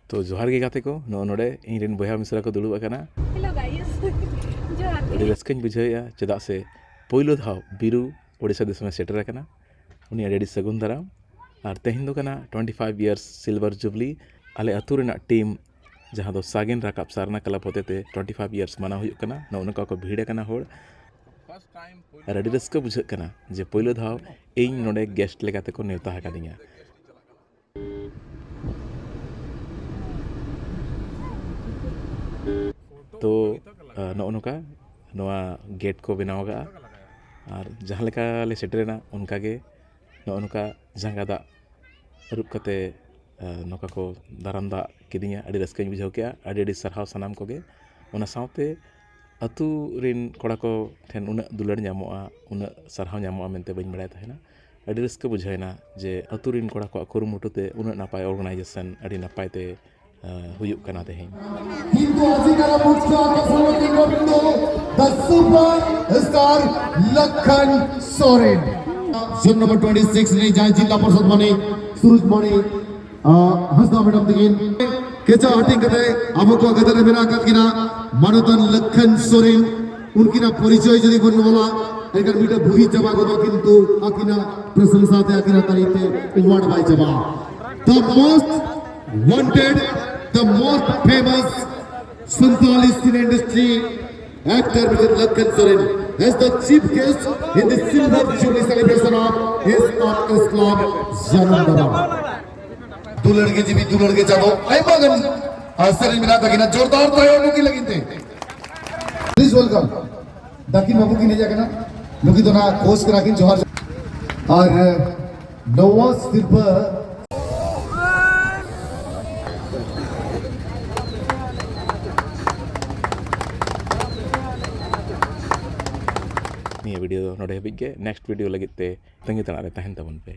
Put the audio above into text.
तो जोहार गे गाते को नोडे इन रेन बया मिसरा को दुड़ुब आकाना हेलो गाइस जोहार अड़ी रस्काñ बुझाया चेदा से पहिलो धाव बिरु ओडिशा दिसमे सेटर आकाना उनी अड़ी सगुन दाराम और तेहिन दो काना 25 इयर्स सिल्वर जुबली आले अतु रेना टीम जहां दो सागिन राकाब सारना क्लब होते 25 इयर्स माना हुई कना नौनका को भीड़ कना होड़ और अड़ी रस्का बुझ कना जे पहिलो धाव इन नोडे गेस्ट लेकाते को नेवता हकादिया तो नौनका नवा गेट को बनावगा और जहाँ लेका ले सेटरेना उनका गे नौनका जंगा दा रूप कते नौका को दाराम दा किदिया अड़ी रस्काñ बुझाव के अड़ी सरहाव सनाम को गे उना सावते अतु रिन कोड़ा को ठेन उना दुलड़ ᱧᱟᱢᱚᱜᱼᱟ उना सरहाव ᱧᱟᱢᱚᱜᱼᱟ मेनते बइन बड़ाय तहेना अड़ी रस्का बुझायना जे अतु रिन कोड़ा को कुरुमुटुते उना नापाय ऑर्गेनाइजेशन अड़ी नापाय ते हुयुग कना तेहेन কিন্তু আজিকার মুখ্য আকর্ষণ কিন্তু দ্য সুপারস্টার লক্ষণ সোরেন জোন নম্বর 26 ने जाय जिला परिषद माने सुरुज माने हंसदा मैडम दिगिन केचा हटिंग कते अबको गदर मेरा कत किना मानतन लक्षण सोरेन उनकिना परिचय जदि बन बोला एकर मीटर भुगी जबा गदो किंतु आकिना प्रशंसा ते आकिना तारीते अवार्ड बाय जबा the most wanted, the most famous Santali scene industry actor Mr. Lakhan Soren as the chief guest in the silver jubilee celebration of his Islam Janandara. दुलड़ के जीवी दुलड़ के जानो आई मगन आसरिन मिला तकिना जोरदार तालियों मुकी लगिनते प्लीज वेलकम दाकिन बाबू की नहीं जाके ना लोगी तो ना कोस करा किन जोहार और नवाज सिर्फ वीडियो नोडे हबिगे नेक्स्ट वीडियो लगिते तंगी तनारे तहन तबन पे